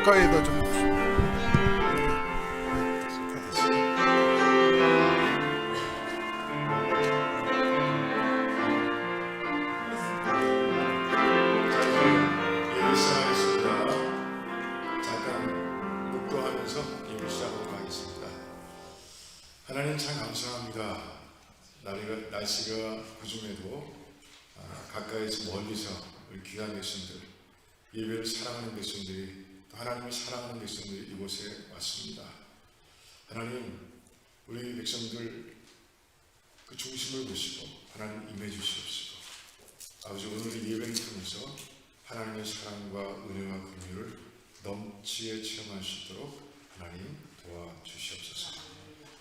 가까이에다 좀 놓으시고. 예배 시작하겠습니다. 잠깐 묵도하면서 예배 시작하도록 하겠습니다. 하나님 참 감사합니다. 날씨가 구중에도 가까이서 멀리서 우리 귀한 백성들, 예배를 사랑하는 백성들이, 또 하나님을 사랑하는 백성들이 이곳에 왔습니다. 하나님, 우리 백성들 그 중심을 보시고 하나님 임해 주시옵시고, 아버지 오늘 예배를 통해서 하나님의 사랑과 은혜와 긍휼을 넘치게 체험할 수 있도록 하나님 도와주시옵소서.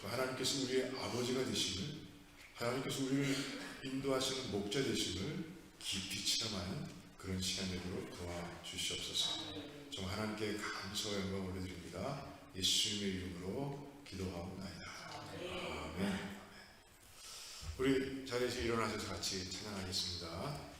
또 하나님께서 우리의 아버지가 되심을, 하나님께서 우리를 인도하시는 목자 되심을 깊이 체험하는 그런 시간 되도록 도와주시옵소서. 정말 하나님께 감사와 영광을 올려드립니다. 예수님의 이름으로 기도하옵나이다. 아멘. 우리 자리에서 일어나셔서 같이 찬양하겠습니다.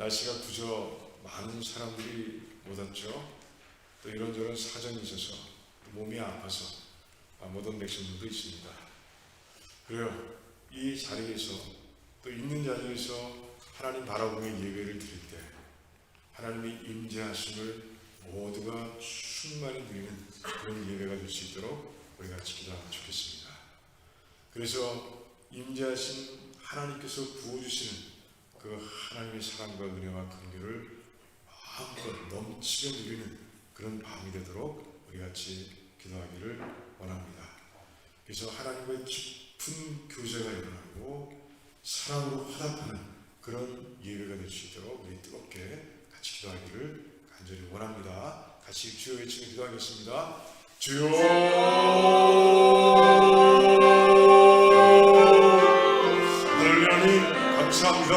날씨가 그저 많은 사람들이 못 왔죠. 또 이런저런 사정이 있어서 몸이 아파서 못 온 백성들도 있습니다. 그래요. 이 자리에서 또 있는 자리에서 하나님 바라보며 예배를 드릴 때 하나님의 임재하심을 모두가 충만히 누리는 그런 예배가 될 수 있도록 우리 같이 기도하면 좋겠습니다. 그래서 임재하신 하나님께서 부어주시는 그 하나님의 사랑과 은혜와 긍휼을 마음껏 넘치게 누리는 그런 밤이 되도록 우리 같이 기도하기를 원합니다. 그래서 하나님과의 깊은 교제가 일어나고 사랑으로 화답하는 그런 예배가 될 수 있도록 우리 뜨겁게 같이 기도하기를 간절히 원합니다. 같이 주여 외치며 기도하겠습니다. 주여 하나님 감사합니다.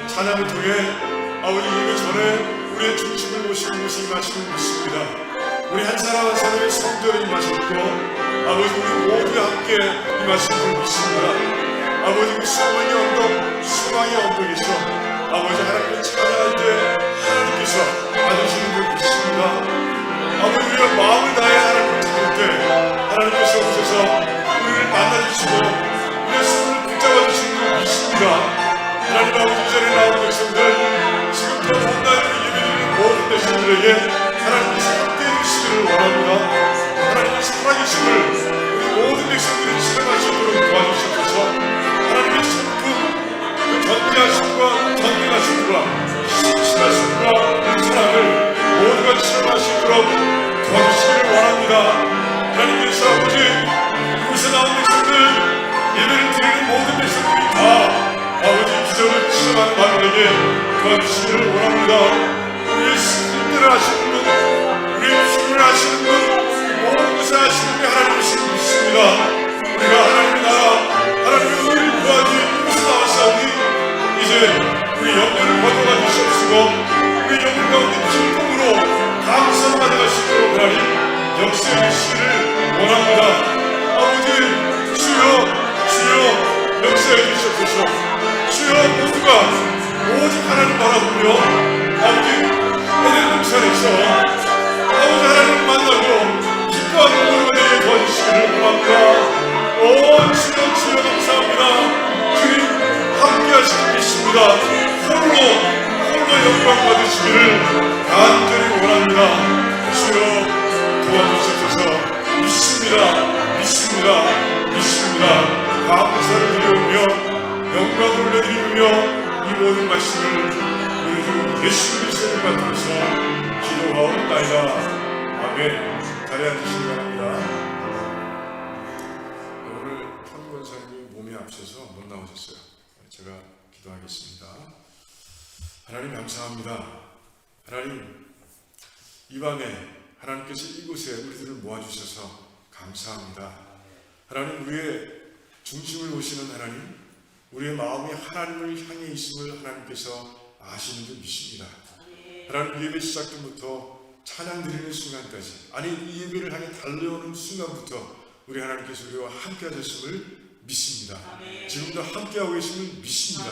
찬양을 통해 아버지 예배 전에 우리의 중심을 모시는 것이 임하시는 믿습니다. 우리 한 사람 한 사람의 성전에 임하셨고 아버지 우리 모두 함께 임하시는 줄 믿습니다. 아버지 그 소망의 언덕, 소망의 언덕에서 아버지 하나님을 찬양할 때 하나님께서 받으시는 줄 믿습니다. 아버지 우리가 마음을 다해 하나님을 찾을 때 하나님께서 오셔서 우리를 만나주시고 우리의 손을 붙잡아 주시는 줄 믿습니다. 하나님 아버지 이전에 나온 백성들 지금도 온라인으로 예배드리는 모든 백성들에게 하나님께서 함께해 주시기를 원합니다. 하나님의 살아계심을 우리 모든 백성들이 체험하시도록 도와주시옵소서. 하나님의 성품, 그 전능하심과 전능하심과 신실하심과 그 사랑을 모두가 체험하시도록 도와주시기를 원합니다. 하나님께서 아버지 이곳에 나온 백성들 예배를 드리는 모든 백성들이 다 아버지 기적을 체험하는 바들에게 도와주시기를 원합니다. 우리의 힘들어 하시는 분, 우리의 힘을 하시는 분, 모든 것을 하시는 분이 하나님이신 믿습니다. 우리가 하나님의 나라, 하나님의 의를 구하기 이곳에 나왔사오니 이제 우리 영혼을 거둬가 주시옵시고 우리 영혼 가운데 기쁨으로 감사를 받아갈 수 있도록 하나님 역사해 주시기를 원합니다. 아버지 주여 역사해 주시옵소서. 주여 모두가 오직 하나님 바라보며 아버지 에덴 동산에서 아버지 하나님을 만나고 기뻐하는 모두가 되게 도와주시기를 원합니다. 오 주여 감사합니다. 주님 함께 하시고 계십니다. 홀로 영광 받으시기를 간절히 원합니다. 주여 도와주셔서 믿습니다. 감사를 드리오며 영광을 올려드리며 이 모든 말씀을 우리 주 예수 그리스도를 받으면서 기도하옵나이다. 아멘. 자리에 앉으시기 바랍니다. 오늘 현 권사님이 몸이 아프셔서 못 나오셨어요. 제가 기도하겠습니다. 하나님 감사합니다. 하나님 이 밤에 하나님께서 이곳에 우리들을 모아주셔서 감사합니다. 하나님 우리의 중심을 보시는 하나님, 우리의 마음이 하나님을 향해 있음을 하나님께서 아시는 줄 믿습니다. 하나님 예배 시작 때부터 찬양 드리는 순간까지, 아니 이 예배를 향해 달려오는 순간부터 우리 하나님께서 우리와 함께 하셨음을 믿습니다. 지금도 함께하고 계심을 믿습니다.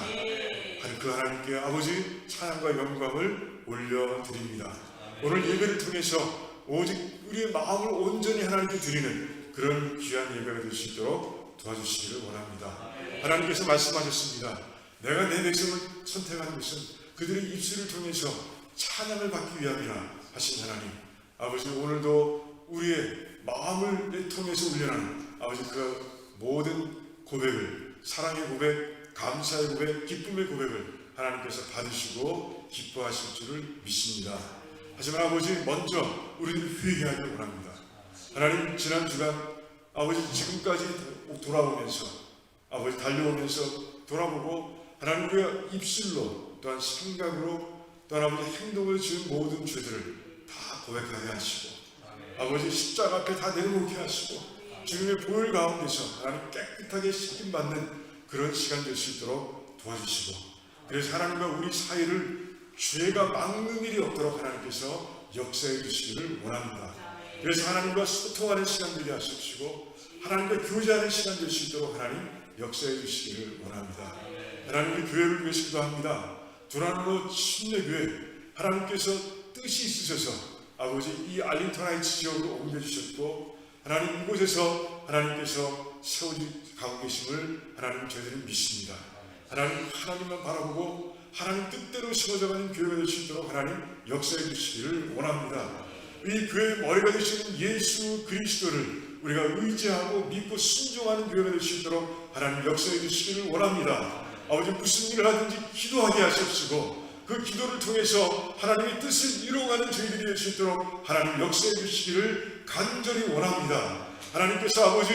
그 하나님께 아버지 찬양과 영광을 올려드립니다. 오늘 예배를 통해서 오직 우리의 마음을 온전히 하나님께 드리는 그런 귀한 예배가 될 수 있도록 도와주시기를 원합니다. 하나님께서 말씀하셨습니다. 내가 내 백성을 선택하는 것은 그들의 입술을 통해서 찬양을 받기 위함이라 하신 하나님, 아버지 오늘도 우리의 마음을 통해서 울려나는 아버지 그 모든 고백을, 사랑의 고백, 감사의 고백, 기쁨의 고백을 하나님께서 받으시고 기뻐하실 줄을 믿습니다. 하지만 아버지 먼저 우리들이 회개하기를 원합니다. 하나님 지난 주간 아버지 지금까지 돌아오면서 아버지 달려오면서 돌아보고 하나님 우리가 입술로 또한 생각으로 또한 아버지 행동을 지은 모든 죄들을 다 고백하게 하시고 아버지 십자가 앞에 다 내려놓게 하시고 주님의 보혈 가운데서 하나님 깨끗하게 씻김 받는 그런 시간 될 수 있도록 도와주시고, 그래서 하나님과 우리 사이를 죄가 막는 일이 없도록 하나님께서 역사해 주시기를 원합니다. 그래서 하나님과 소통하는 시간 되게 하십시고 하나님과 교제하는 시간 될 수 있도록 하나님 역사해 주시기를 원합니다. 하나님의 교회를 위해서 기도합니다. 두란노 침례교회 하나님께서 뜻이 있으셔서 아버지 이 알링턴 하이츠 지역으로 옮겨주셨고 하나님 이곳에서 하나님께서 세워가고 계심을 하나님 저희들은 믿습니다. 하나님 하나님만 바라보고 하나님 뜻대로 세워져가는 교회가 될 수 있도록 하나님 역사해 주시기를 원합니다. 이 교회의 머리가 되시는 예수 그리스도를 우리가 의지하고 믿고 순종하는 교회가 될 수 있도록 하나님 역사해 주시기를 원합니다. 아버지 무슨 일을 하든지 기도하게 하시옵시고 그 기도를 통해서 하나님의 뜻을 이루어가는 저희들이 될 수 있도록 하나님 역사해 주시기를 간절히 원합니다. 하나님께서 아버지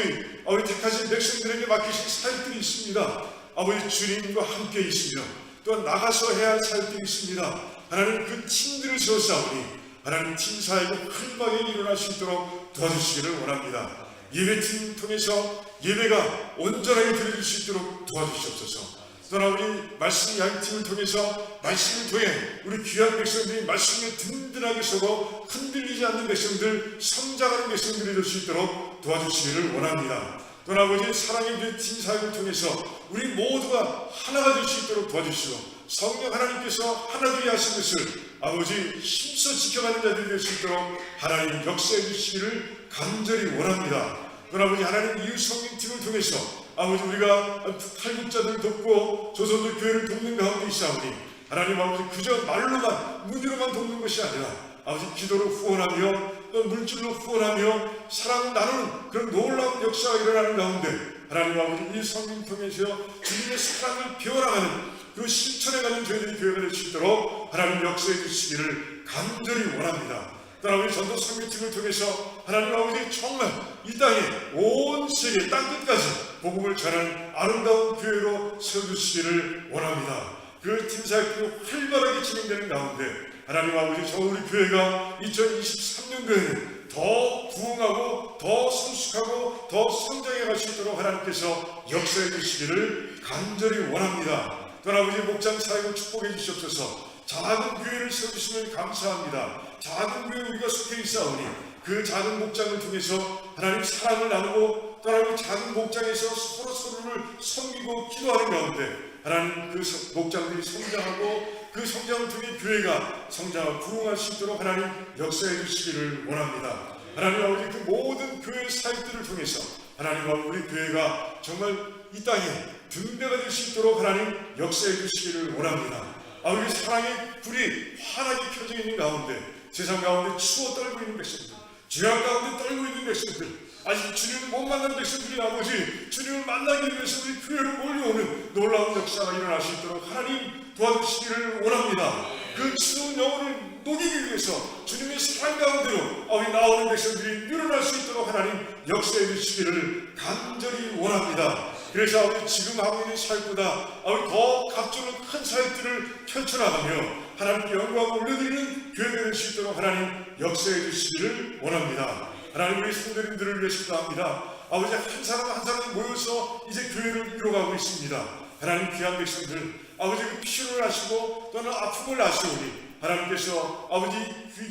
택하신 백성들에게 맡기신 사역들이 있습니다. 아버지 주님과 함께 있으며 또 나가서 해야 할 사역들이 있습니다. 하나님 그 팀들을 세워싸우니 하나님 팀 사역이 활발하게 일어날 수 있도록 도와주시기를 원합니다. 예배팀 통해서 예배가 온전하게 드려질 수 있도록 도와주시옵소서. 또한 우리 말씀 양팀을 통해서 말씀을 통해 우리 귀한 백성들이 말씀에 든든하게 서고 흔들리지 않는 백성들, 성장하는 백성들이 될 수 있도록 도와주시기를 원합니다. 또한 아버지 사랑의 팀 사역을 통해서 우리 모두가 하나가 될 수 있도록 도와주시고 성령 하나님께서 하나되게 하신 것을 아버지 힘써 지켜가는 자들이 될 수 있도록 하나님 역사해 주시기를 간절히 원합니다. 또한 아버지 하나님 이웃 성령팀을 통해서 아버지 우리가 탈북자들을 돕고 조선족 교회를 돕는 가운데 있사오니 하나님 아버지 그저 말로만 문으로만 돕는 것이 아니라 아버지 기도로 후원하며 또 물질로 후원하며 사랑을 나누는 그런 놀라운 역사가 일어나는 가운데 하나님 아버지 이 성령 통해서 주님의 사랑을 배워나가는 그 실천해가는 저희들이 교회가 될 수 있도록 하나님 역사해 주시기를 간절히 원합니다. 또한 우리 전도 성교팀을 통해서 하나님 아버지 정말 이 땅에 온 세계 땅끝까지 복음을 전하는 아름다운 교회로 세워주시기를 원합니다. 그 팀사역도 활발하게 진행되는 가운데 하나님 아버지 저 우리 교회가 2023년도에는 더 부흥하고 더 성숙하고 더 성장해 갈 수 있도록 하나님께서 역사해 주시기를 간절히 원합니다. 또한 아버지 목장 사역을 축복해 주시옵소서. 작은 교회를 세워주시면 감사합니다. 작은 교회 우리가 속해 있사오니 그 작은 목장을 통해서 하나님 사랑을 나누고 또 하나님 작은 목장에서 서로를 섬기고 기도하는 가운데 하나님 그 목장들이 성장하고 그 성장을 통해 교회가 성장하고 부흥할 수 있도록 하나님 역사해 주시기를 원합니다. 하나님 아버지 그 모든 교회 사역들을 통해서 하나님 아버지 우리 교회가 정말 이 땅에 등대가 될 수 있도록 하나님 역사해 주시기를 원합니다. 아버지 사랑의 불이 환하게 켜져 있는 가운데 세상 가운데 추워 떨고 있는 백성들, 죄악 가운데 떨고 있는 백성들, 아직 주님을 못 만난 백성들이 아버지 주님을 만나기 위해서 우리 교회로 몰려오는 놀라운 역사가 일어날 수 있도록 하나님 도와주시기를 원합니다. 그 추운 영혼을 녹이기 위해서 주님의 사랑 가운데로 아버지 나오는 백성들이 늘어날 수 있도록 하나님 역사해 주시기를 간절히 원합니다. 그래서 아버지 지금 하고 있는 사역보다 아버지 더 값주는 큰 사역들을 펼쳐나가며 하나님께 영광을 올려드리는 교회가 될 수 있도록 하나님 역사해 주시기를 원합니다. 하나님 우리 성도님들을 위해서 기도합니다. 아버지 한 사람 한 사람 모여서 이제 교회를 이뤄가고 있습니다. 하나님 귀한 백성들 아버지 그 필요를 아시고 또는 아픔을 아시오니 하나님께서 아버지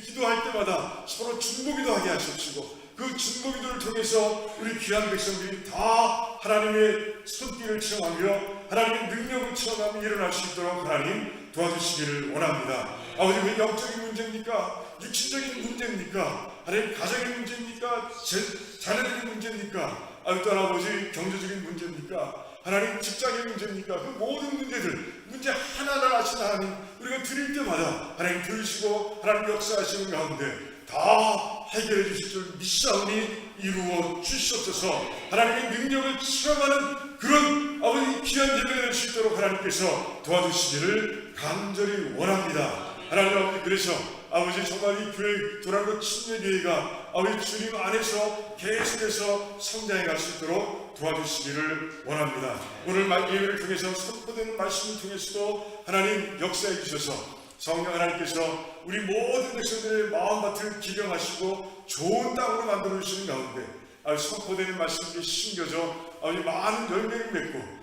기도할 때마다 서로 중보기도 하게 하시옵시고 그 중보기도를 통해서 우리 귀한 백성들이 다 하나님의 손길을 체험하며 하나님의 능력을 체험하며 일어날 수 있도록 하나님 도와주시기를 원합니다. 아버지 왜 영적인 문제입니까? 육신적인 문제입니까? 하나님 가정의 문제입니까? 자녀들의 문제입니까? 또 아버지 경제적인 문제입니까? 하나님 직장의 문제입니까? 그 모든 문제 하나하나 아시는 하나님 우리가 드릴 때마다 하나님 들으시고 하나님 역사하시는 가운데 다 해결해 주실 줄 믿사오니 이루어 주시옵소서. 하나님의 능력을 체험하는 그런 아버지 귀한 예배가 될 수 있도록 하나님께서 도와주시기를 간절히 원합니다. 하나님 아버지 그래서 아버지 정말 이 교회 도란도 침례교회가 아버지 주님 안에서 계속해서 성장해 갈 수 있도록 도와주시기를 원합니다. 오늘 예배를 통해서 선포되는 말씀을 통해서도 하나님 역사해 주셔서 성령 하나님께서 우리 모든 백성들의 마음밭을 기경하시고 좋은 땅으로 만들어 주시는 가운데 선포되는 말씀이 심겨져 아버지 많은 열매를 맺고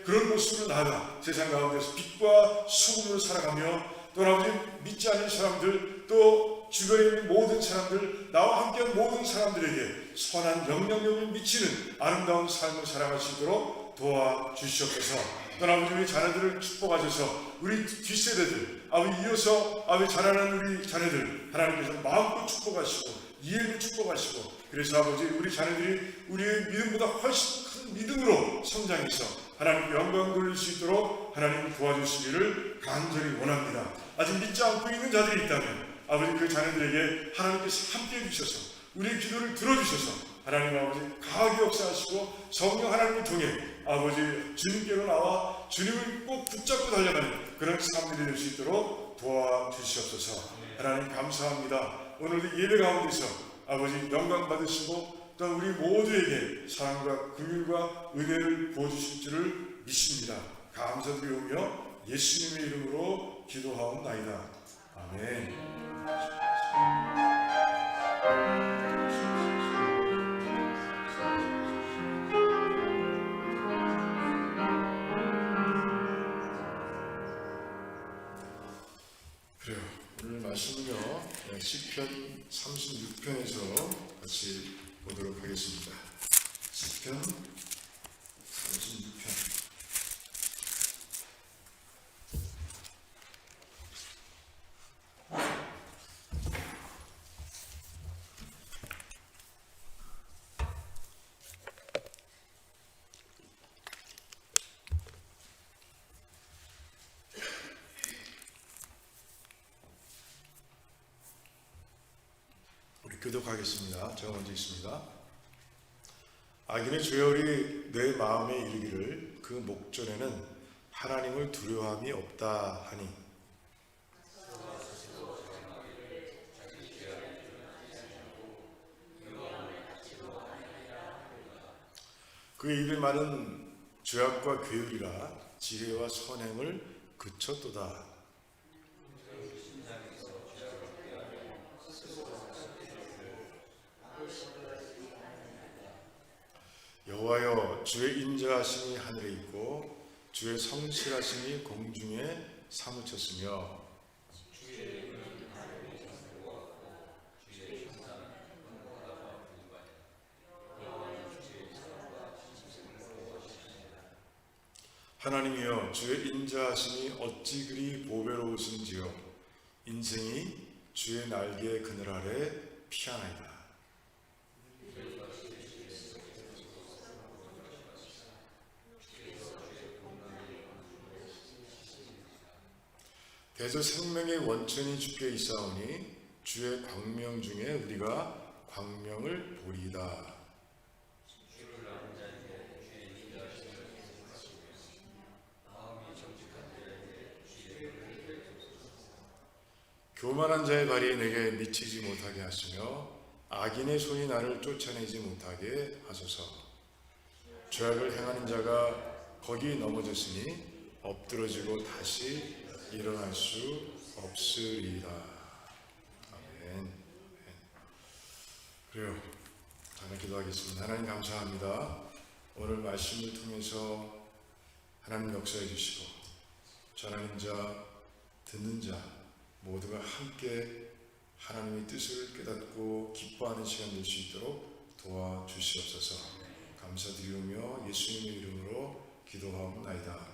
그런 모습으로 나아가 세상 가운데서 빛과 소금으로 살아가며 또 아버지 믿지 않는 사람들 또 주변에 있는 모든 사람들 나와 함께한 모든 사람들에게 선한 영향력을 미치는 아름다운 삶을 살아갈 수 있도록 도와주시옵소서. 또 아버지 우리 자녀들을 축복하셔서 우리 뒷세대들 아버지 이어서 아버지 자라는 우리 자녀들 하나님께서 마음껏 축복하시고 이해를 축복하시고 그래서 아버지 우리 자녀들이 우리의 믿음보다 훨씬 큰 믿음으로 성장해서 하나님께 영광 돌릴 수 있도록 하나님 도와주시기를 간절히 원합니다. 아직 믿지 않고 있는 자들이 있다면 아버지 그 자녀들에게 하나님께서 함께해 주셔서 우리의 기도를 들어주셔서 하나님 아버지 강하게 역사하시고 성령 하나님을 통해 아버지 주님께로 나와 주님을 꼭 붙잡고 달려가는 그런 삶들이 될 수 있도록 도와주시옵소서. 하나님 감사합니다. 오늘도 예배 가운데서 아버지 영광 받으시고 또 우리 모두에게 사랑과 긍휼과 은혜를 부어주실 줄을 믿습니다. 감사드리오며 예수님의 이름으로 기도하옵나이다. 아멘. 그래요. 오늘 말씀은요, 시편 36편에서 같이 보도록 하겠습니다. 시편 36편. 교독하겠습니다. 제가 먼저 있습니다. 악인의 죄열이 내 마음에 이르기를 그 목전에는 하나님을 두려워함이 없다 하니 그의 입의 말은 죄악과 괴율이라 지혜와 선행을 그쳤도다. 여호와여, 주의 인자하심이 하늘에 있고 주의 성실하심이 공중에 사무쳤으며 하나님이여, 주의 인자하심이 어찌 그리 보배로우신지요. 인생이 주의 날개 그늘 아래 피하나이다. 대저 생명의 원천이 주께 있사오니 주의 광명 중에 우리가 광명을 보리이다. 교만한 자의 발이 내게 미치지 못하게 하시며 악인의 손이 나를 쫓아내지 못하게 하소서. 죄악을 행하는 자가 거기 넘어졌으니 엎드러지고 다시 일어날 수 없으리라. 아멘. 그래요. 하나 기도하겠습니다. 하나님 감사합니다. 오늘 말씀을 통해서 하나님 역사해 주시고 전하는 자, 듣는 자 모두가 함께 하나님의 뜻을 깨닫고 기뻐하는 시간 될 수 있도록 도와주시옵소서. 감사드리오며 예수님의 이름으로 기도하옵나이다.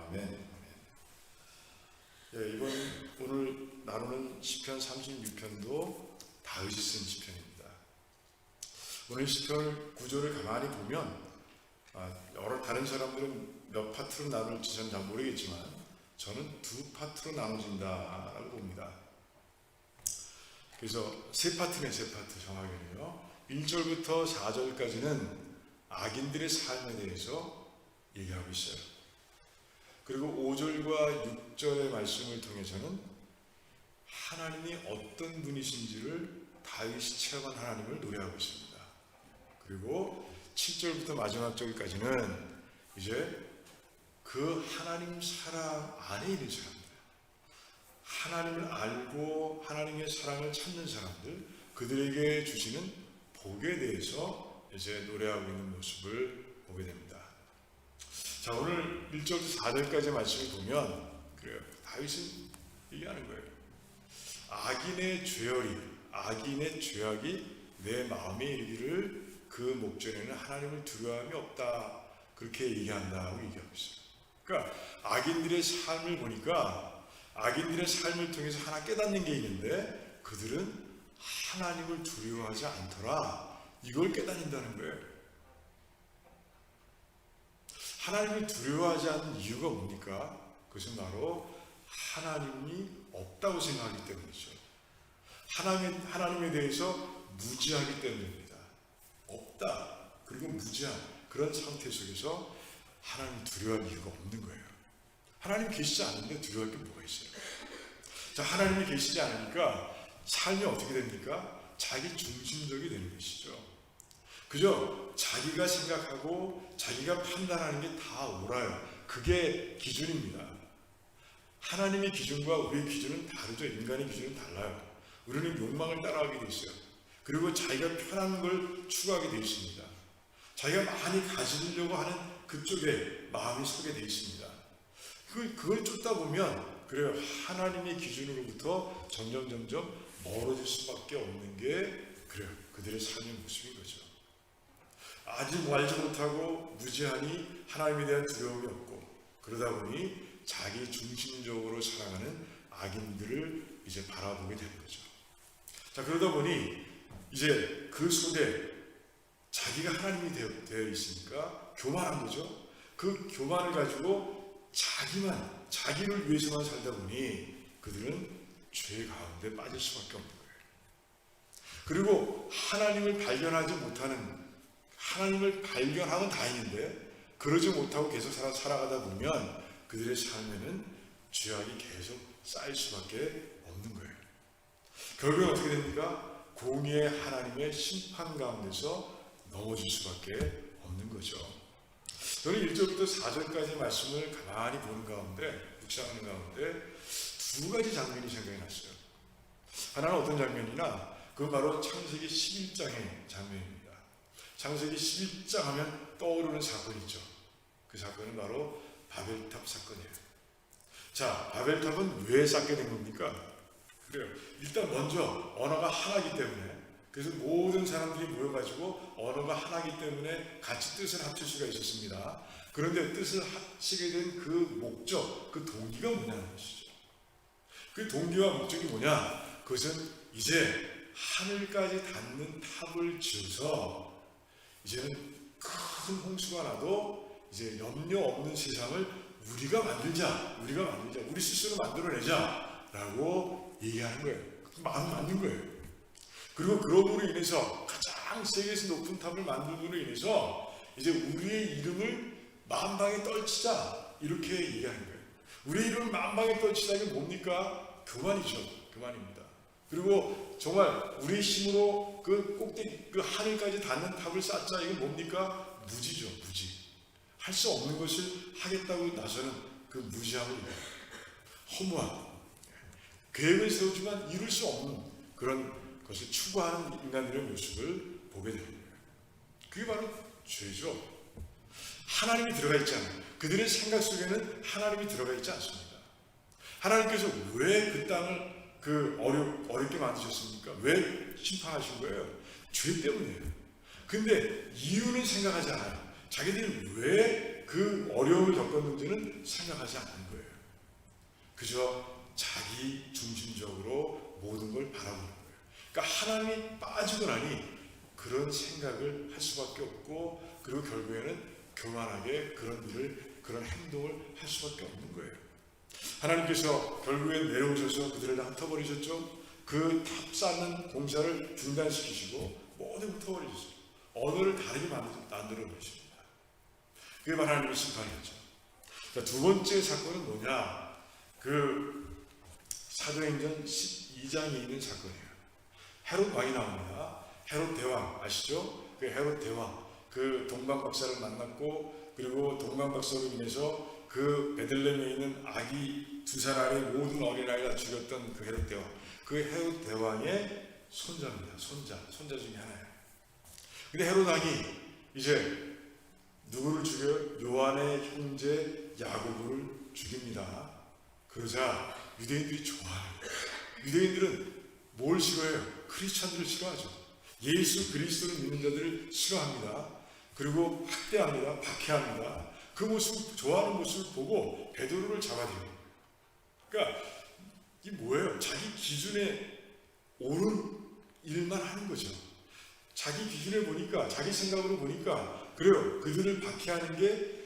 아멘. 오늘 나누는 시편 36편도 다윗이 쓴 시편입니다. 오늘 시편 구조를 가만히 보면 여러 다른 사람들은 몇 파트로 나눌지 저는 잘 모르겠지만 저는 두 파트로 나눠진다라고 봅니다. 그래서 세 파트네, 세 파트 정확하게는요. 1절부터 4절까지는 악인들의 삶에 대해서 얘기하고 있어요. 그리고 5절과 6절의 말씀을 통해서는 하나님이 어떤 분이신지를 다윗이 체험한 하나님을 노래하고 있습니다. 그리고 7절부터 마지막 절까지는 이제 그 하나님 사랑 안에 있는 사람들, 하나님을 알고 하나님의 사랑을 찾는 사람들, 그들에게 주시는 복에 대해서 이제 노래하고 있는 모습을 보게 됩니다. 자, 오늘 1절부터 4절까지 말씀을 보면 그래요. 다윗은 얘기하는 거예요. 악인의 죄열이, 악인의 죄악이 내 마음에 이르기를 그 목전에는 하나님을 두려워함이 없다. 그렇게 얘기한다고 얘기하고 있어요. 그러니까 악인들의 삶을 보니까 악인들의 삶을 통해서 하나 깨닫는 게 있는데 그들은 하나님을 두려워하지 않더라. 이걸 깨닫는다는 거예요. 하나님을 두려워하지 않는 이유가 뭡니까? 그것은 바로 하나님이 없다고 생각하기 때문이죠. 하나님에 대해서 무지하기 때문입니다. 없다. 그리고 무지한 그런 상태 속에서 하나님 두려워할 이유가 없는 거예요. 하나님 계시지 않은데 두려워할 게 뭐가 있어요? 자, 하나님이 계시지 않으니까 삶이 어떻게 됩니까? 자기 중심적이 되는 것이죠. 그저 자기가 생각하고 자기가 판단하는 게 다 옳아요. 그게 기준입니다. 하나님의 기준과 우리의 기준은 다르죠. 인간의 기준은 달라요. 우리는 욕망을 따라가게 돼 있어요. 그리고 자기가 편한 걸 추구하게 돼 있습니다. 자기가 많이 가지려고 하는 그쪽에 마음이 서게 돼 있습니다. 그걸 쫓다 보면 그래요. 하나님의 기준으로부터 점점 멀어질 수밖에 없는 게 그래요. 그들의 삶의 모습인 거죠. 아직 알지 못하고 무지하니 하나님에 대한 두려움이 없고 그러다 보니 자기 중심적으로 살아가는 악인들을 이제 바라보게 되는 거죠. 자, 그러다 보니 이제 그 속에 자기가 하나님이 되어 있으니까 교만한 거죠. 그 교만을 가지고 자기를 위해서만 살다 보니 그들은 죄 가운데 빠질 수밖에 없는 거예요. 그리고 하나님을 발견하면 다행인데 그러지 못하고 계속 살아가다 보면 그들의 삶에는 죄악이 계속 쌓일 수밖에 없는 거예요. 결국은 어떻게 됩니까? 공의의 하나님의 심판 가운데서 넘어질 수밖에 없는 거죠. 저는 1절부터 4절까지 말씀을 가만히 보는 가운데, 묵상하는 가운데 두 가지 장면이 생각이 났어요. 하나는 어떤 장면이나 그건 바로 창세기 11장의 장면입니다. 창세기 11장 하면 떠오르는 사건이죠. 그 사건은 바로 바벨탑 사건이에요. 자, 바벨탑은 왜 쌓게 된 겁니까? 그래요. 일단 먼저 언어가 하나이기 때문에, 그래서 모든 사람들이 모여가지고 언어가 하나이기 때문에 같이 뜻을 합칠 수가 있었습니다. 그런데 뜻을 합치게 된 그 목적, 그 동기가 뭐냐는 것이죠. 그 동기와 목적이 뭐냐? 그것은 이제 하늘까지 닿는 탑을 지어서 이제는 큰 홍수가 나도 이제 염려 없는 세상을 우리가 만들자, 우리 스스로 만들어내자 라고 얘기하는 거예요. 마음 맞는 거예요. 그리고 그럼으로 인해서 가장 세계에서 높은 탑을 만들므로 인해서 이제 우리의 이름을 만방에 떨치자 이렇게 얘기하는 거예요. 우리의 이름을 만방에 떨치자 이게 뭡니까? 교만이죠. 교만입니다. 그리고 정말 우리의 힘으로 그 꼭대기 그 하늘까지 닿는 탑을 쌓자 이게 뭡니까? 무지죠. 무지. 할 수 없는 것을 하겠다고 나서는 그 무지함을 허무한 계획을 세우지만 이룰 수 없는 그런 것을 추구하는 인간들의 모습을 보게 되는 거예요. 그게 바로 죄죠. 하나님이 들어가 있지 않아요. 그들의 생각 속에는 하나님이 들어가 있지 않습니다. 하나님께서 왜 그 땅을 어렵게 만드셨습니까? 왜 심판하신 거예요? 죄 때문이에요. 근데 이유는 생각하지 않아요. 자기들이 왜 그 어려움을 겪었는지는 생각하지 않는 거예요. 그저 자기 중심적으로 모든 걸 바라보는 거예요. 그러니까 하나님이 빠지고 나니 그런 생각을 할 수밖에 없고 그리고 결국에는 교만하게 그런 행동을 할 수밖에 없는 거예요. 하나님께서 결국엔 내려오셔서 그들을 다 흩어버리셨죠. 그 탑 쌓는 공사를 중단시키시고 모두 흩어버리셨어요. 언어를 다르게 만들어 버리십니다. 그게 바로 하나님의 심판이었죠. 자, 두 번째 사건은 뭐냐? 그 사도행전 12장에 있는 사건이에요. 헤롯 왕이 나옵니다. 헤롯 대왕 아시죠? 그 헤롯 대왕 그 동방 박사를 만났고 그리고 동방 박사로 인해서 그 베들레헴에 있는 아기 2살 아래 모든 어린아이를 다 죽였던 그 헤롯 대왕. 그 헤롯 대왕의 손자입니다. 손자 중에 하나예요. 근데 헤롯 왕이 이제 누구를 죽여요? 요한의 형제 야고보를 죽입니다. 그러자 유대인들이 좋아해요. 유대인들은 뭘 싫어해요? 크리스찬들을 싫어하죠. 예수 그리스도를 믿는 자들을 싫어합니다. 그리고 학대합니다. 박해합니다. 그 모습, 좋아하는 모습을 보고 베드로를 잡아들여요. 그러니까 이게 뭐예요? 자기 기준에 옳은 일만 하는 거죠. 자기 기준에 보니까, 자기 생각으로 보니까 그래요. 그들을 박해하는 게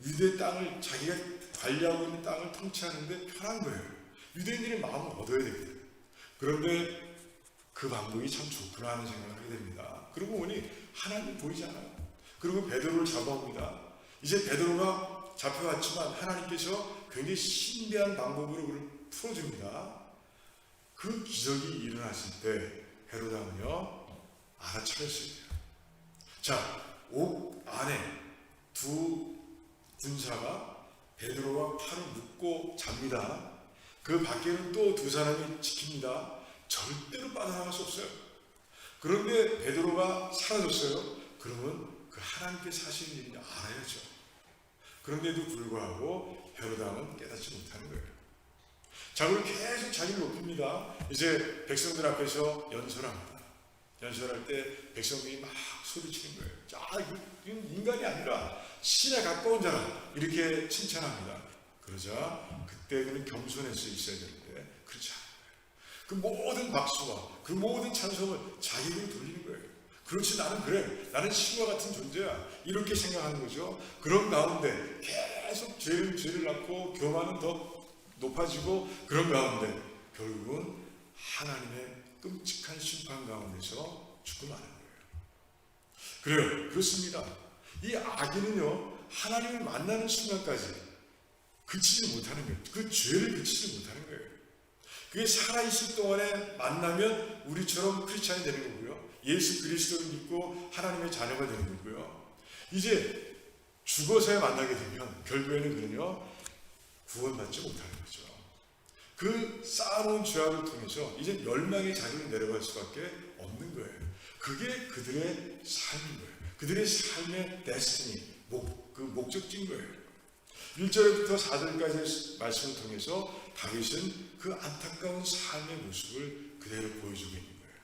유대 땅을 자기가 관리하고 있는 땅을 통치하는데 편한 거예요. 유대인들의 마음을 얻어야 되거든요. 그런데 그 방법이 참 좋구나 하는 생각을 하게 됩니다. 그러고 보니 하나님이 보이잖아요. 그리고 베드로를 잡아옵니다. 이제 베드로가 잡혀왔지만 하나님께서 굉장히 신비한 방법으로 그를 풀어줍니다. 그 기적이 일어났을 때 헤롯 왕은요 알아차렸어요. 자, 옥 안에 두 군사가 베드로와 팔을 묶고 잡니다. 그 밖에는 또 두 사람이 지킵니다. 절대로 빠져나갈 수 없어요. 그런데 베드로가 사라졌어요. 그러면 그 하나님께서 하시는 일을 알아야죠. 그런데도 불구하고 헤롯 왕은 깨닫지 못하는 거예요. 자, 그리고 계속 자기를 높입니다. 이제 백성들 앞에서 연설합니다. 연설할 때 백성들이 막 소리치는 거예요. 자, 이건 인간이 아니라 신에 가까운 자라 이렇게 칭찬합니다. 그러자 그때 그는 겸손해서 있어야 되는데 그렇지 않아요. 그 모든 박수와 그 모든 찬송을 자기에게 돌리는 거예요. 그렇지, 나는 그래, 나는 신과 같은 존재야, 이렇게 생각하는 거죠. 그런 가운데 계속 죄를 낳고 교만은 더 높아지고, 그런 가운데 결국은 하나님의 끔찍한 심판 가운데서 죽고 마는 거예요. 그래요, 그렇습니다. 이 악인은요 하나님을 만나는 순간까지 그치지 못하는 거예요. 그 죄를 그치지 못하는 거예요. 그게 살아있을 동안에 만나면 우리처럼 크리스찬이 되는 거고요, 예수 그리스도를 믿고 하나님의 자녀가 되는 거고요, 이제 죽어서야 만나게 되면 결국에는 그는요 구원받지 못하는 거죠. 그 쌓아놓은 죄악을 통해서 이제 멸망의 자리로 내려갈 수밖에 없는 거예요. 그게 그들의 삶인 거예요. 그들의 삶의 데스티니, 그 목적지인 거예요. 1절부터 4절까지의 말씀을 통해서 다윗은 그 안타까운 삶의 모습을 그대로 보여주고 있는 거예요.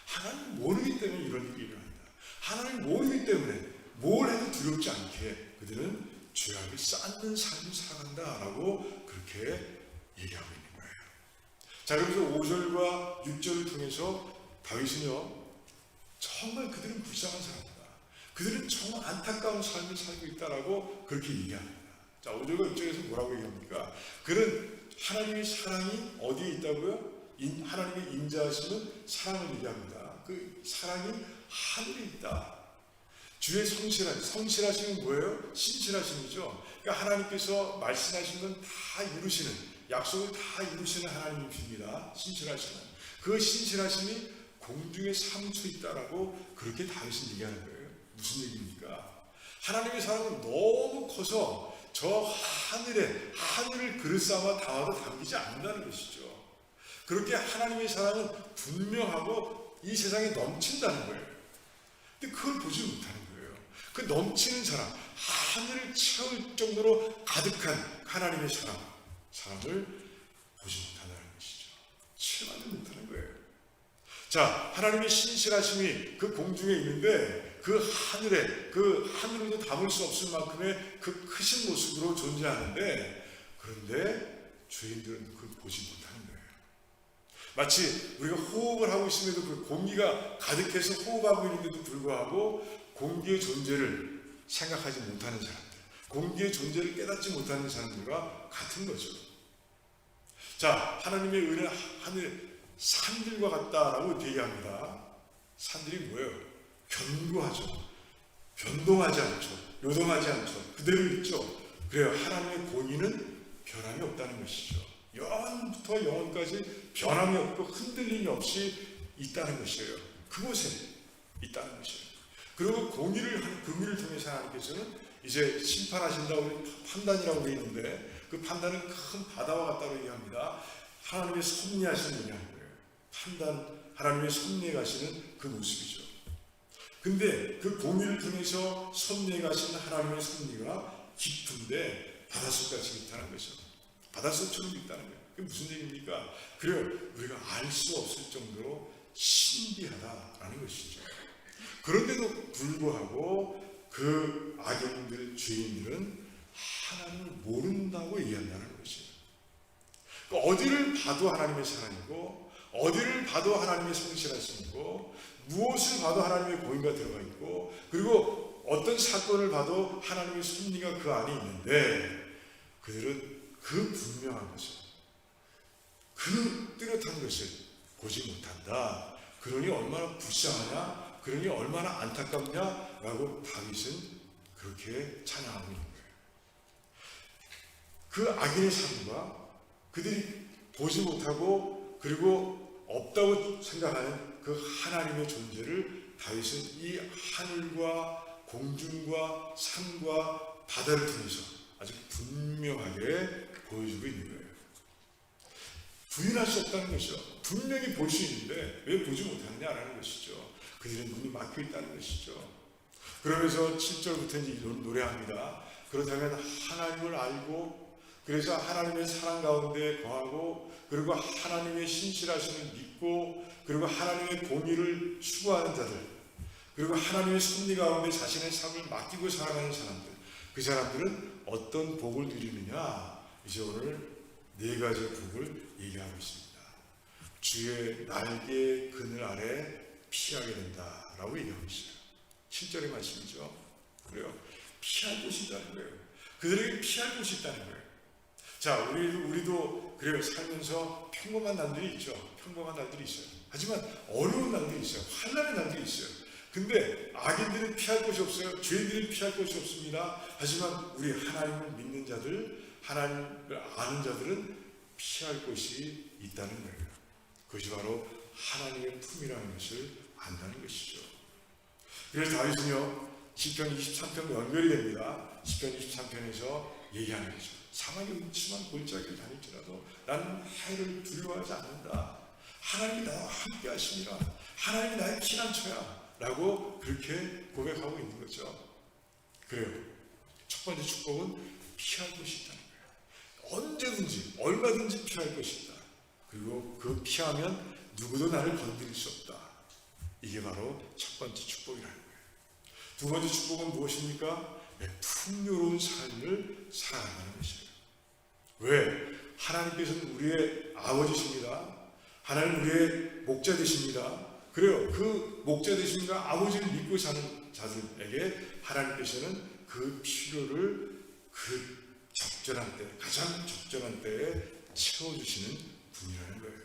하나님 모르기 때문에 이런 일이 일어난다. 하나님 모르기 때문에 뭘 해도 두렵지 않게 그들은 죄악을 쌓는 삶을 살아간다라고 그렇게 얘기하고 있는 거예요. 자, 그래서 5절과 6절을 통해서 다윗은요 정말 그들은 불쌍한 사람이다, 그들은 정말 안타까운 삶을 살고 있다라고 그렇게 얘기합니다. 자, 5절과 6절에서 뭐라고 얘기합니까? 그는 하나님의 사랑이 어디에 있다고요? 하나님의 인자하심은 사랑을 얘기합니다. 그 사랑이 하늘에 있다. 주의 성실하심은 뭐예요? 신실하심이죠. 그러니까 하나님께서 말씀하신 건 다 이루시는, 약속을 다 이루시는 하나님이십니다. 신실하심은. 그 신실하심이 공중에 사무쳐 있다라고 그렇게 다윗은 얘기하는 거예요. 무슨 얘기입니까? 하나님의 사랑은 너무 커서 저 하늘을 그릇 삼아 담아도 담기지 않는다는 것이죠. 그렇게 하나님의 사랑은 분명하고 이 세상에 넘친다는 거예요. 근데 그걸 보지 못하는 거예요. 그 넘치는 사랑, 하늘을 채울 정도로 가득한 하나님의 사랑을 보지 못한다는 것이죠. 체험하지 못하는 거예요. 자, 하나님의 신실하심이 그 공중에 있는데 그 하늘에도 담을 수 없을 만큼의 그 크신 모습으로 존재하는데, 그런데 죄인들은 그걸 보지 못하는 거예요. 마치 우리가 호흡을 하고 있음에도 그 공기가 가득해서 호흡하고 있는데도 불구하고 공기의 존재를 생각하지 못하는 사람들, 공기의 존재를 깨닫지 못하는 사람들과 같은 거죠. 자, 하나님의 은혜는 하늘 산들과 같다라고 얘기합니다. 산들이 뭐예요? 견고하죠. 변동하지 않죠. 요동하지 않죠. 그대로 있죠. 그래요. 하나님의 공의는 변함이 없다는 것이죠. 영원부터 영원까지 변함이 없고 흔들림이 없이 있다는 것이에요. 그곳에 있다는 것이에요. 그리고 공의를 통해서 하나님께서는 이제 심판하신다고, 판단이라고 되어 있는데 그 판단은 큰 바다와 같다고 얘기합니다. 하나님의 섭리하시는 얘기하는 거예요. 판단, 하나님의 섭리에 가시는 그 모습이죠. 근데 그 공의를 통해서 섭리에 가시는 하나님의 섭리가 깊은데 바닷속같이 깊다는 거죠. 바닷속처럼 깊다는 거예요. 그게 무슨 얘기입니까? 그래요, 우리가 알 수 없을 정도로 신비하다라는 것이죠. 그런데도 불구하고 그 악인들, 죄인들은 하나님을 모른다고 얘기한다는 것이에요. 그러니까 어디를 봐도 하나님의 사랑이고, 어디를 봐도 하나님의 성실하심이고, 무엇을 봐도 하나님의 공의가 들어가 있고, 그리고 어떤 사건을 봐도 하나님의 섭리가 그 안에 있는데, 그들은 그 분명한 것을, 그 뚜렷한 것을 보지 못한다. 그러니 얼마나 불쌍하냐, 그러니 얼마나 안타깝냐라고 다윗은 그렇게 찬양하고 있는 거예요. 그 악인의 삶과 그들이 보지 못하고 그리고 없다고 생각하는 그 하나님의 존재를 다윗은 이 하늘과 공중과 산과 바다를 통해서 아주 분명하게 보여주고 있는 거예요. 부인할 수 없다는 것이죠. 분명히 볼 수 있는데 왜 보지 못하느냐라는 것이죠. 그들의 눈이 막혀 있다는 것이죠. 그러면서 7절부터 이제 이런 노래합니다. 그렇다면 하나님을 알고 그래서 하나님의 사랑 가운데 거하고 그리고 하나님의 신실하심을 믿고 그리고 하나님의 공의를 추구하는 자들 그리고 하나님의 섭리 가운데 자신의 삶을 맡기고 살아가는 사람들, 그 사람들은 어떤 복을 누리느냐, 이제 오늘 네 가지 복을 얘기하고 있습니다. 주의 날개 그늘 아래 피하게 된다라고 얘기하고 있어요. 7절의 말씀이죠. 그래요. 피할 곳이 있다는 거예요. 그들에게 피할 곳이 있다는 거예요. 자, 우리도 그래요. 살면서 평범한 날들이 있죠. 평범한 날들이 있어요. 하지만 어려운 날들이 있어요. 환난의 날들이 있어요. 근데 악인들은 피할 곳이 없어요. 죄인들은 피할 곳이 없습니다. 하지만 우리 하나님을 믿는 자들, 하나님을 아는 자들은 피할 곳이 있다는 거예요. 그것이 바로 하나님의 품이라는 것을 안다는 것이죠. 그래서 다윗은요, 시편 23편 연결이 됩니다. 시편 23편에서 얘기하는 거죠. 사망의 음침한 골짜기를 다닐지라도 나는 해를 두려워하지 않는다. 하나님이 나와 함께 하심이라. 하나님이 나의 피난처야. 라고 그렇게 고백하고 있는 거죠. 그래요. 첫 번째 축복은 피할 곳이 있다는 거예요. 언제든지 얼마든지 피할 곳이 있다. 그리고 그 피하면 누구도 나를 건드릴 수 없다. 이게 바로 첫 번째 축복이라는 거예요. 두 번째 축복은 무엇입니까? 풍요로운 삶을 살아가는 것이에요. 왜? 하나님께서는 우리의 아버지십니다. 하나님 우리의 목자 되십니다. 그래요. 그 목자 되십니다. 아버지를 믿고 사는 자들에게 하나님께서는 그 필요를 그 적절한 때, 가장 적절한 때에 채워주시는 분이라는 거예요.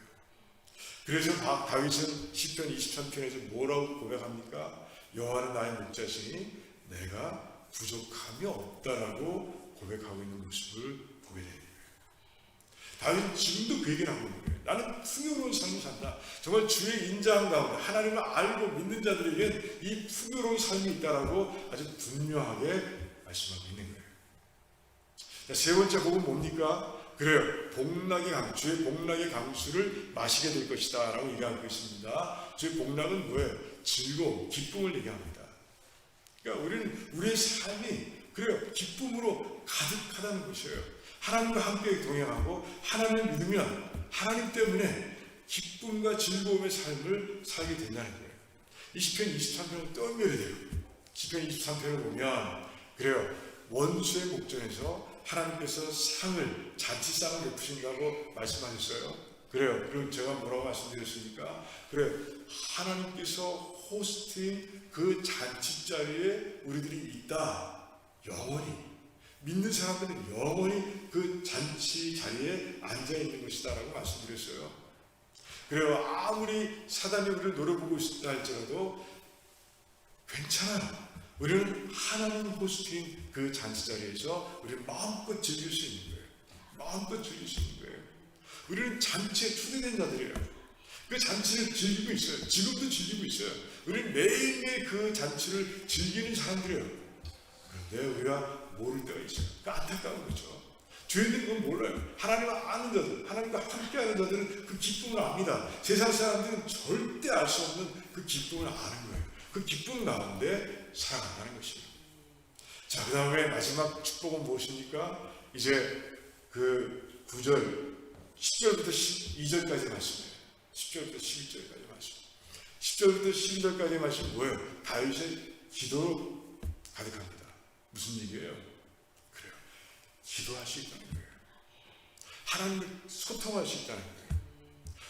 그래서 다윗은 시편 23편에서 뭐라고 고백합니까? 여호와는 나의 목자시니 내가 부족함이 없다라고 고백하고 있는 모습을 보게 됩니다. 다윗은 지금도 그 얘기를 하고 있는 거예요. 나는 풍요로운 삶을 산다. 정말 주의 인자한 가운데 하나님을 알고 믿는 자들에게 이 풍요로운 삶이 있다라고 아주 분명하게 말씀하고 있는 거예요. 자, 세 번째 복은 뭡니까? 그래요. 복락의 강수, 주의 복락의 강수를 마시게 될 것이다 라고 얘기하고 있습니다. 주의 복락은 뭐예요? 즐거움, 기쁨을 얘기합니다. 그러니까 우리는 우리의 삶이 그래요. 기쁨으로 가득하다는 것이에요. 하나님과 함께 동행하고 하나님을 믿으면 하나님 때문에 기쁨과 즐거움의 삶을 살게 된다는 거예요. 이 시편 23편은 또 연결이 돼요. 시편 23편을 보면 그래요. 원수의 목전에서 하나님께서 상을, 잔치상을 베푸신다고 말씀하셨어요. 그래요. 그리고 제가 뭐라고 말씀드렸습니까? 그래요. 하나님께서 호스트인 그 잔치 자리에 우리들이 있다. 영원히. 믿는 사람들은 영원히 그 잔치 자리에 앉아있는 것이다 라고 말씀드렸어요. 그래요. 아무리 사단이 우리를 노려보고 있다 할지라도 괜찮아요. 우리는 하나님 호스트인 그 잔치 자리에서 우리는 마음껏 즐길 수 있는 거예요. 마음껏 즐길 수 있는 거예요. 우리는 잔치에 초대된 자들이에요. 그 잔치를 즐기고 있어요. 지금도 즐기고 있어요. 우리는 매일매일 그 잔치를 즐기는 사람들이에요. 그런데 우리가 모를 때가 있어요. 그러니까 안타까운 거죠. 죄인들은 그건 몰라요. 하나님을 아는 자들, 하나님과 함께하는 자들은 그 기쁨을 압니다. 세상 사람들은 절대 알 수 없는 그 기쁨을 아는 거예요. 그 기쁨 가운데 살아간다는 것이에요. 자, 그 다음에 마지막 축복은 무엇입니까? 이제 그 9절, 10절부터 12절까지 말씀이에요. 10절부터 11절까지 말씀. 10절부터 12절까지 말씀 뭐예요? 다윗의 기도로 가득합니다. 무슨 얘기예요? 그래요. 기도할 수 있다는 거예요. 하나님을 소통할 수 있다는 거예요.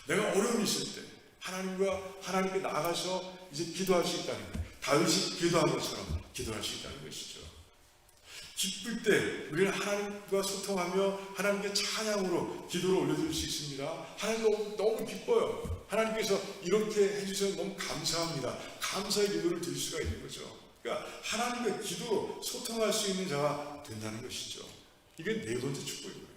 내가 어려움이 있을 때 하나님께 나아가서 이제 기도할 수 있다는 거예요. 다윗이 기도한 것처럼 기도할 수 있다는 것이죠. 기쁠 때 우리는 하나님과 소통하며 하나님께 찬양으로 기도를 올려드릴 수 있습니다. 하나님 너무 기뻐요. 하나님께서 이렇게 해주셔서 너무 감사합니다. 감사의 기도를 드릴 수가 있는 거죠. 그러니까 하나님과 기도로 소통할 수 있는 자가 된다는 것이죠. 이게 네 번째 축복인 거예요.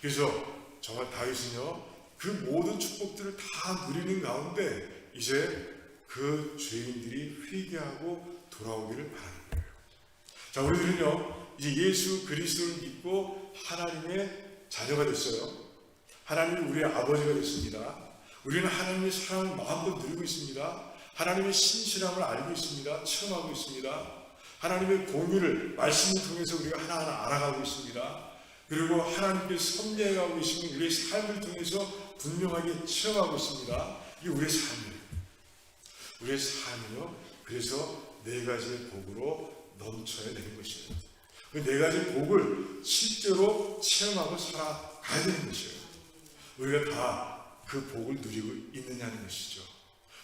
그래서 정말 다윗은요, 그 모든 축복들을 다 누리는 가운데 이제 그 죄인들이 회개하고 돌아오기를 바라는 거예요. 자, 우리들은요 이제 예수 그리스도를 믿고 하나님의 자녀가 됐어요. 하나님이 우리의 아버지가 됐습니다. 우리는 하나님의 사랑을 마음껏 누리고 있습니다. 하나님의 신실함을 알고 있습니다. 체험하고 있습니다. 하나님의 공의를 말씀을 통해서 우리가 하나하나 알아가고 있습니다. 그리고 하나님께 섭리해가고 계시는 우리의 삶을 통해서 분명하게 체험하고 있습니다. 이게 우리의 삶이에요. 우리의 삶은요, 그래서 네 가지의 복으로 넘쳐야 되는 것이에요. 그 네 가지 복을 실제로 체험하고 살아가야 되는 것이에요. 우리가 다 그 복을 누리고 있느냐는 것이죠.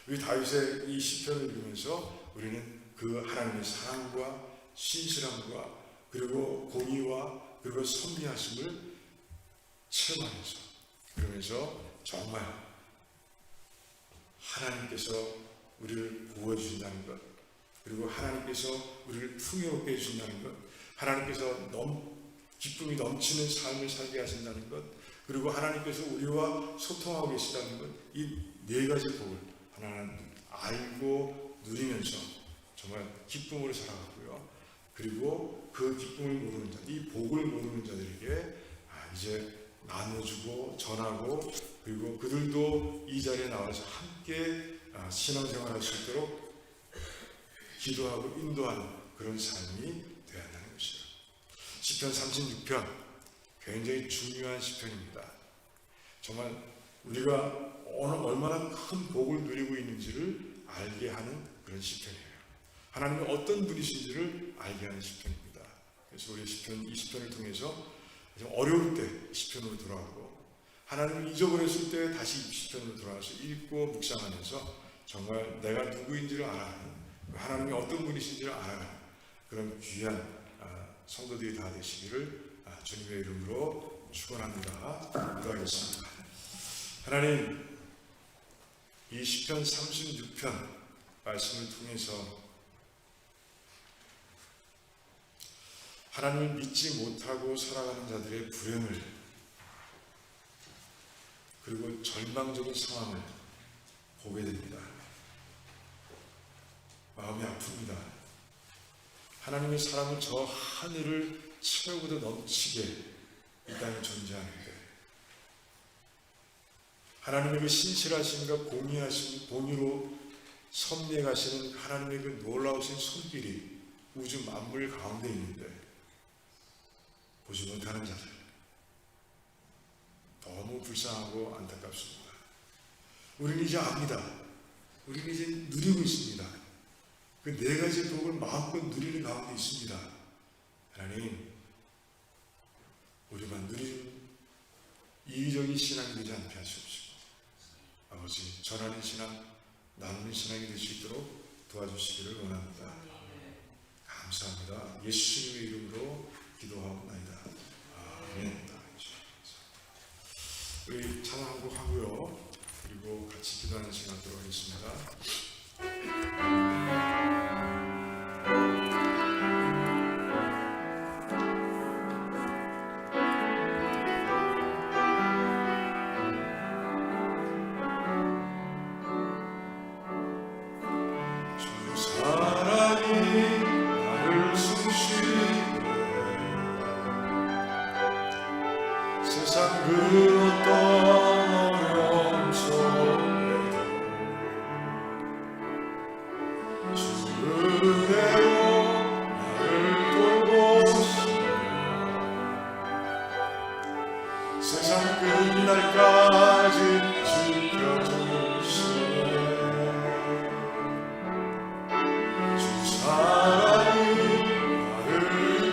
우리 다윗의 이 시편을 읽으면서 우리는 그 하나님의 사랑과 신실함과 그리고 공의와 그리고 섭리하심을 체험하면서, 그러면서 정말 하나님께서 우리를 구워주신다는 것, 그리고 하나님께서 우리를 풍요롭게 해주신다는 것, 하나님께서 기쁨이 넘치는 삶을 살게 하신다는 것, 그리고 하나님께서 우리와 소통하고 계시다는 것, 이 네 가지 복을 하나하나 알고 누리면서 정말 기쁨으로 살아가고요. 그리고 그 기쁨을 모르는 자, 이 복을 모르는 자들에게 이제 나눠주고 전하고, 그리고 그들도 이 자리에 나와서 함께 신앙생활할 수 있도록 기도하고 인도하는 그런 삶이 되어야 한다는 것이죠. 시편 36편 굉장히 중요한 시편입니다. 정말 우리가 얼마나 큰 복을 누리고 있는지를 알게 하는 그런 시편이에요. 하나님이 어떤 분이신지를 알게 하는 시편입니다. 그래서 우리 시편, 이 시편을 통해서 어려울 때 시편으로 돌아오고, 하나님을 잊어버렸을 때 다시 이 시편으로 돌아와서 읽고 묵상하면서 정말 내가 누구인지를 알아가는, 하나님이 어떤 분이신지를 알아가는 그런 귀한 성도들이 다 되시기를 주님의 이름으로 축원합니다. 기도하겠습니다. 하나님, 이 시편 36편 말씀을 통해서 하나님을 믿지 못하고 살아가는 자들의 불행을, 그리고 절망적인 상황을 보게 됩니다. 마음이 아픕니다. 하나님의 사랑은 저 하늘을 채우고도 넘치게 이 땅에 존재하는데, 하나님의 그 신실하심과 공의로 섭리해 가시는 하나님의 그 놀라우신 손길이 우주 만물 가운데 있는데 보지 못하는 자들, 너무 불쌍하고 안타깝습니다. 우리는 이제 압니다. 우리는 이제 누리고 있습니다. 그 네 가지 복을 마음껏 누리는 가운데 있습니다. 하나님, 우리만 누리는 이기적인 신앙이 되지 않게 하시옵시고, 아버지, 전하는 신앙, 나누는 신앙이 될 수 있도록 도와주시기를 원합니다. 감사합니다. 예수님의 이름으로 기도하옵나이다. 아멘. 우리 찬양 한 곡 하고요, 그리고 같이 기도하는 시간 갖도록 하겠습니다. 그 어떤 어려움 속에도 주 은혜로 나를 돌보시며 세상 끝날까지 지켜주시네. 주 사랑이 나를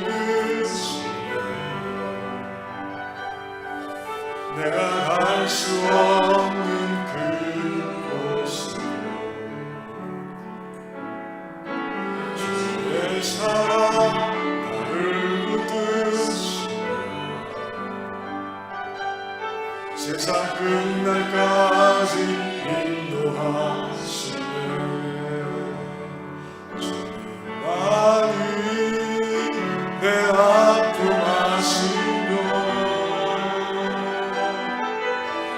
끝이네. 내가 끝날까지 인도하시네. 주님만이 내 아픔 아시며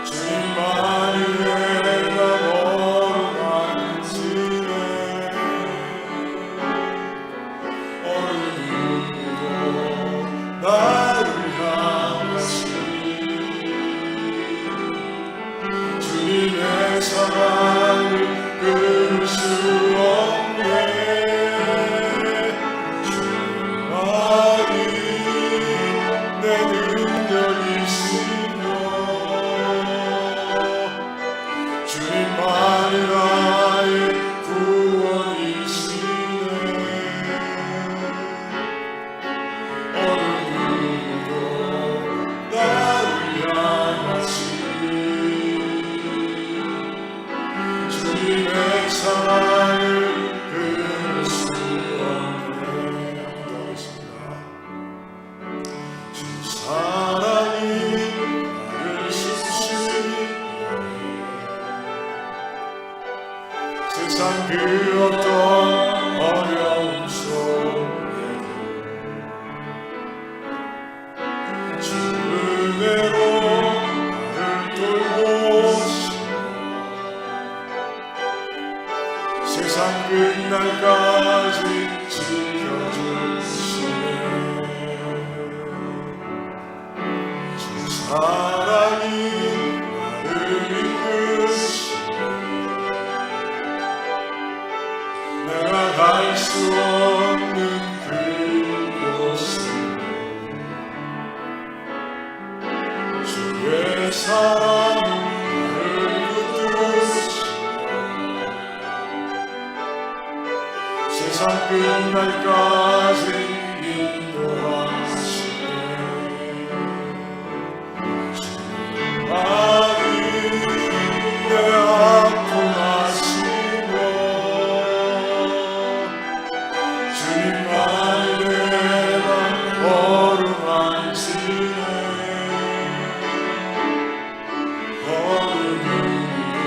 주님만이 내가 멀어간지네. 어느 누구도 나를 향하시니 주님의 사랑을 끊을 수 없네. 주님만이 내 능력이시며 주님만이 나의 구원이시네. 어느 누구도 나를 향하시니 주님의 사랑을 끊을 수 없네. 기도하겠습니다. 주 사랑이 나를 숨쉬게 세상 그 어떤 어려움 속에도 주 은혜로 나를 돌보시며 세상 끝날까지 지켜주시네. 주 사랑이 나를 이끄시네. 내가 갈 수 없는 그곳으로 주의 사랑 나를 붙드시며 세상 끝날까지 인도하시네. 주님만이 내 아픔 아시며 주님만이 내가 어루만지네. 어느 누구도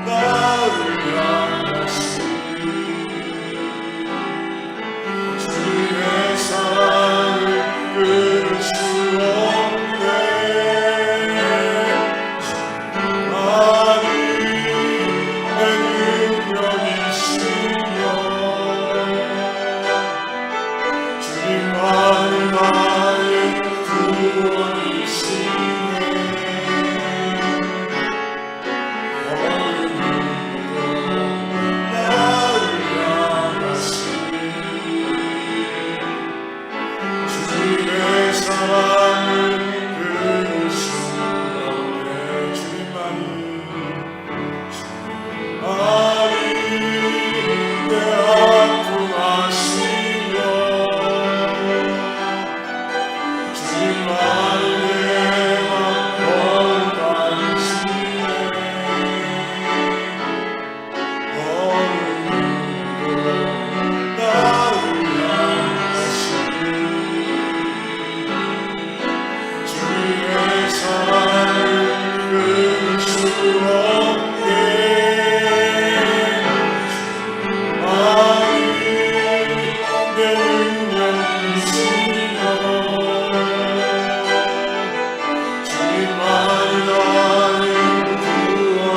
나를 향하시니 주님의 사랑을 끊을 수 없네. 주님만이 내 능력이시며 주님만이 나의 구원이시네. 어느 누구도 나를 향하시니 주님의 사랑을 끊을 수 없네. 주님만이 내 아픔 아시며 주님만이 내가 걸어가시네. 어느 누구도 나를 향하시니 주님의 사랑을 끊을 수 없네. 주님만이 내 능력이시며 주님만이 나의 구원이시네.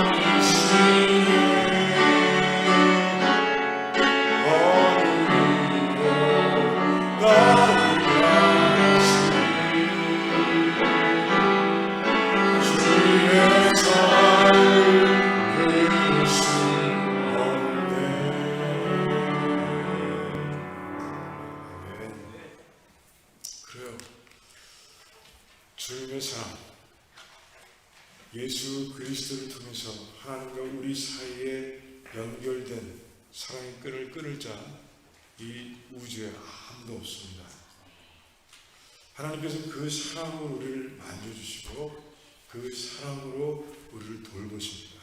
어느 누구도 나를 향하시니 주님의 사랑을 끊을 수 없네. 그래요. 주님의 사랑, 예수 그리스도를 통해서 하나님과 우리 사이에 연결된 사랑의 끈을 끊을 자, 이 우주에 아무도 없습니다. 하나님께서 그 사랑으로 우리를 만져주시고 그 사랑으로 우리를 돌보십니다.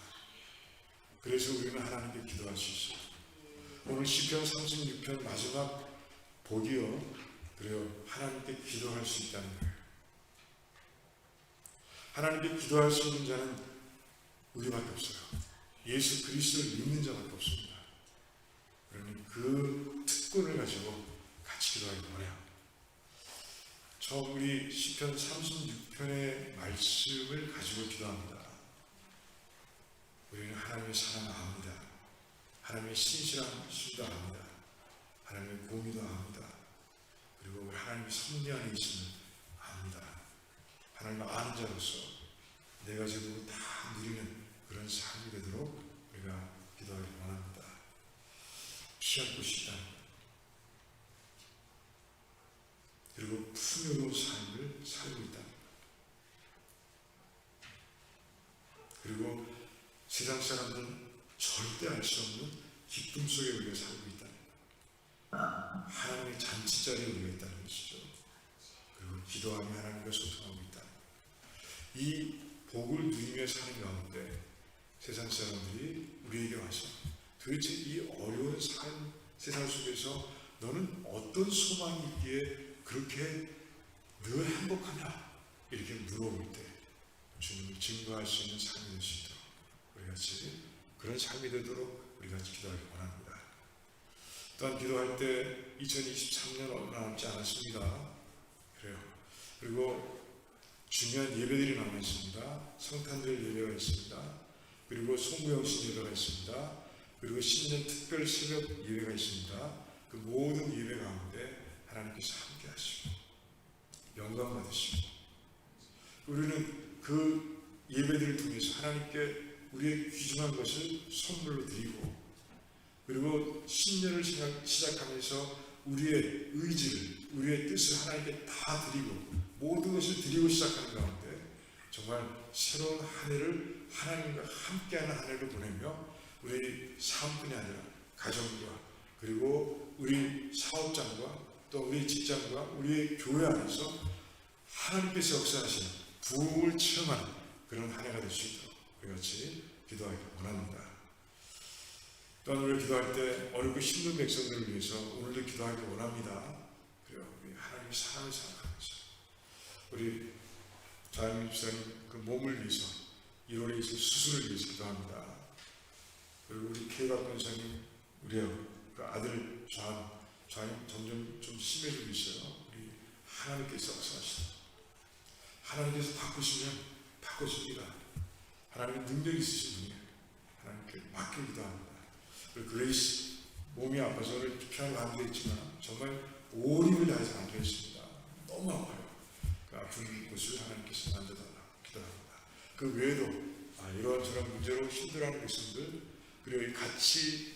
그래서 우리는 하나님께 기도할 수 있어요. 오늘 시편 36편 마지막 복이요, 그래요, 하나님께 기도할 수 있다는 거예요. 하나님께 기도할 수 있는 자는 우리밖에 없어요. 예수 그리스도를 믿는 자밖에 없습니다. 그러니 그 특권을 가지고 같이 기도하기 원해요. 우리 시편 36편의 말씀을 가지고 기도합니다. 우리는 하나님의 사랑을 압니다. 하나님의 신실하심도 압니다. 하나님의 공의도 압니다. 그리고 하나님의 섭리 안에 있음을 압니다. 하나님을 아는 자로서 내가 제대로 다 누리는 그런 삶이 되도록 우리가 기도하기 원합니다. 피할 곳이 있다는 것, 그리고 풍요로운 삶을 살고 있다는 것, 그리고 세상 사람들은 절대 알 수 없는 기쁨 속에 우리가 살고 있다는 것, 하나님의 잔치자리에 우리가 있다는 것이죠. 그리고 기도하며 하나님과 소통하고 있다는 것, 이 복을 누리며 사는 가운데 세상 사람들이 우리에게 와서 도대체 이 어려운 세상 속에서 너는 어떤 소망이 있기에 그렇게 늘 행복하냐 이렇게 물어볼 때 주님을 증거할 수 있는 삶이 될 수 있도록 우리 같이 그런 삶이 되도록 우리가 기도하기 원합니다. 또한 기도할 때 2023년 얼마 남지 않았습니다. 그래요. 그리고 중요한 예배들이 남아 있습니다. 성탄절 예배가 있습니다. 그리고 송구영신 예배가 있습니다. 그리고 신년 특별 새벽 예배가 있습니다. 그 모든 예배 가운데 하나님께서 함께 하시고 영광 받으시고 우리는 그 예배들을 통해서 하나님께 우리의 귀중한 것을 선물로 드리고 그리고 신년을 시작하면서 우리의 의지를 우리의 뜻을 하나님께 다 드리고 모든 것을 드리고 시작하는 가운데 정말 새로운 한 해를 하나님과 함께하는 한 해를 보내며 우리 삶뿐이 아니라 가정과 그리고 우리 사업장과 또 우리 직장과 우리의 교회 안에서 하나님께서 역사하시는 부흥을 체험하는 그런 한 해가 될 수 있도록 우리 같이 기도하기 원합니다. 또한 우리가 기도할 때 어렵고 힘든 백성들을 위해서 오늘도 기도하기 원합니다. 그래요. 우리 하나님의 사랑을 생각하면서 우리 자임 집사님 그 몸을 위해서 1월에 있을 수술을 위해서 기도합니다. 그리고 우리 K박 권사님 우리 그 아들 좌임 점점 좀 심해지고 있어요. 우리 하나님께서 역사하시다. 하나님께서 바꾸시면 바꾸십니다. 하나님의 능력이 있으신 분이에요. 하나님께 맡기기도 합니다. 그리고 그레이스 몸이 아파서 오늘 피아노 앉아 있지만 정말 오림을 다해서 앉아 있습니다. 너무 아파요. 그 아픈 곳을 하나님께서 만져달라고 기도합니다. 그 외에도 이런저런 문제로 힘들어하는 백성들 그리고 같이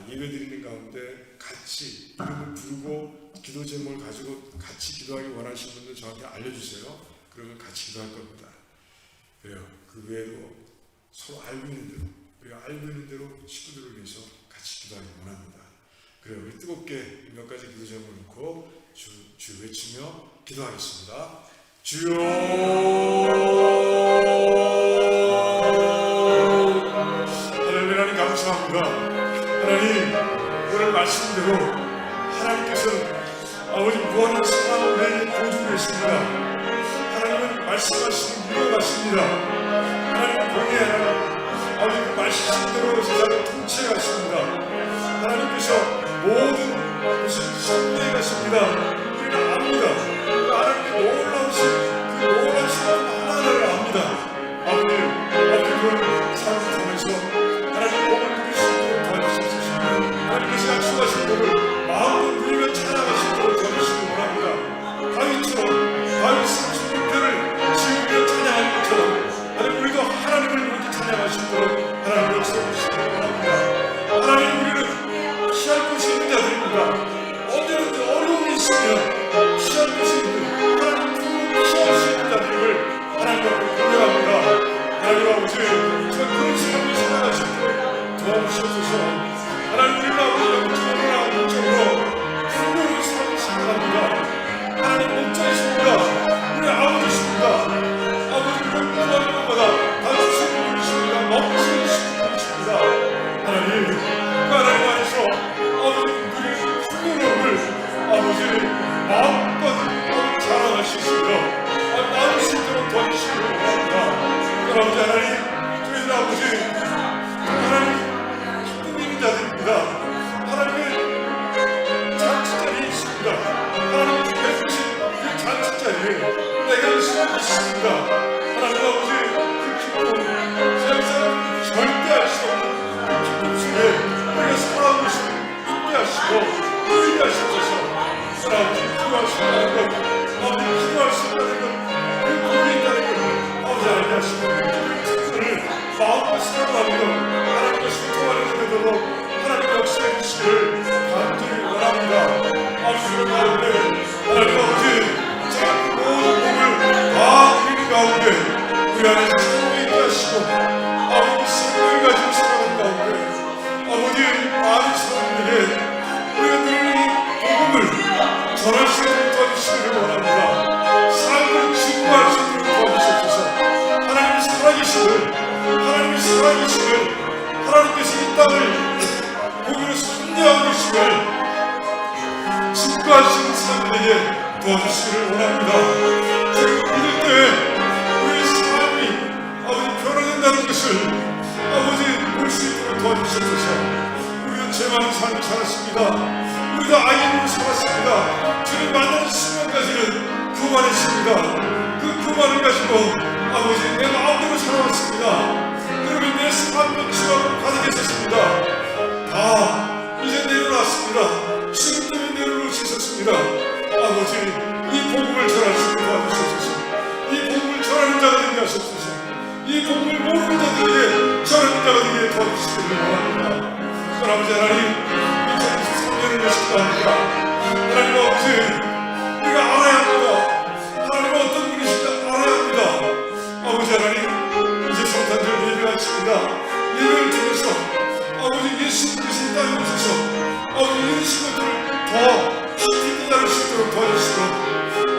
예배드리는 가운데 같이 이름을 부르고 기도 제목을 가지고 같이 기도하기 원하시는 분들 저한테 알려주세요. 그러면 같이 기도할 겁니다. 그래요. 그 외에도 서로 알고 있는 대로 우리가 알고 있는 대로 식구들을 위해서 같이 기도하기 원합니다. 그래요. 우리 뜨겁게 몇 가지 기도 제목을 놓고 주 외치며 기도하겠습니다. 주여 하나님 감사합니다. 하나님 오늘 말씀대로 하나님께서 아버지 무한한 사랑을 우리에게 보여주고 계십니다. 하나님은 말씀하시는 이유가 같습니다. 하나님 공의 하나님 아버지 그 말씀대로 세상을 통치해 가십니다. 하나님께서 모든 것을 섭리해 가십니다. 우리는 압니다. 그 하나님의 놀라우신 그 놀라우신 하나를 압니다. 아버지 그런 삶을 통해서 하나님 복을 누릴 수 있도록 도와주시옵소서. 하나님께서 약속하신 복을 마음으로 누리며 찬양하시도록 도와주시기 원합니다. 다윗 36편을 지으며 찬양하는 것처럼 하나님 우리도 하나님을 이렇게 찬양하시도록 하나님 역사해주시기 원합니다. 하나님 우리는 피할 곳이 있는 자들입니다. 언제든지 어려움이 있으면 피할 곳이 있는 하나님 피할 수 있는 자들을 하나님 앞에 고백합니다. 하나님 아버지 그런 삶을 살아가시도록 도와주시옵소서. 하나님 우리 마음으로 정말 영적으로 풍요로운 삶을 살아갑니다. 하나님 목자이십니다. 우리 아버지십니다. 아버지 우리가 구하는 것마다 다 주시는 분이십니다. 넘치는 분이십니다. 하나님 그 하나님 안에서 아버지 우리의 풍요로움을 아버지 마음껏 자랑할 수 있으며 나눌 수 있도록 도와주시기 바랍니다. 아버지 하나님, 저희들 아버지 하나님 기쁨 있는 자들입니다. 하나님의 잔치자리에 있습니다. 하나님의 주신 그 잔치자리에 내가 있습니다. 하나님 아버지 그 기쁨 세상 사람들이 절대 알 수 없는 그 기쁨 속에 우리가 살아오고 있음을 믿게 하시고 누리게 하시옵소서. 아버지 기도할 수 있다는 것, 아버지 기도할 수 있다는 것, 그 복이 있다는 것 아버지 알게 하시고 그 특권을 마음과 생각하며 하나님과 소통하는 데도록 하나님의 역사의 주시기를 간절히 원합니다. 아버지 그런 가운데 하나님 아버지 제가 그 모든 복을 다 드리는 가운데 우리 안에 생명이 있게 하시고 아버지 생명을 가지고 살아가는 가운데 아버지 많은 사람들에게 우리가 늘 이 복음을 전할 수 있도록 도와주시기를 원합니다. 삶을 증거할 수 있도록 도와주시옵소서. 하나님이 살아계심을 하나님께서 이 땅을 복음으로 선대하고 계심을 증거하시는 사람들에게 도와주시기를 원합니다. 저희가 믿을 때 우리의 삶이 아버지 변화된다는 것을 아버지 볼 수 있도록 도와주시옵소서. 우리는 죄 많은 삶을 살았습니다. 우리도 아이로 살았습니다. 주님 만나는 순간까지는 교만했습니다. 그 교만을 가지고 아버지 내 마음대로 살아왔습니다. 그러면 내 삶은 주하고 가득했었습니다. 다 이제 내려놨습니다. 주님 때문에 내려놓을 수 있었습니다. 아버지 이 복음을 전할 수 있게 도와주시옵소서. 이 복음을 전하는 자가 되게 하시옵소서. 이 복음을 모르는 자들에게 전하는 자가 되게 도와주시기를 원합니다. 아버지 하나님 2023년을 축복합니다. 하나님 아버지 우리가 알아야 합니다. 하나님은 어떤 분이신가 알아야 합니다. 아버지 하나님 이제 성탄절 예배가 있습니다. 예배를 통해서 아버지 예수님께서 이 땅에 오셔서 아버지 이러신 것들을 더 깊이 깨달을 수 있도록 도와주시고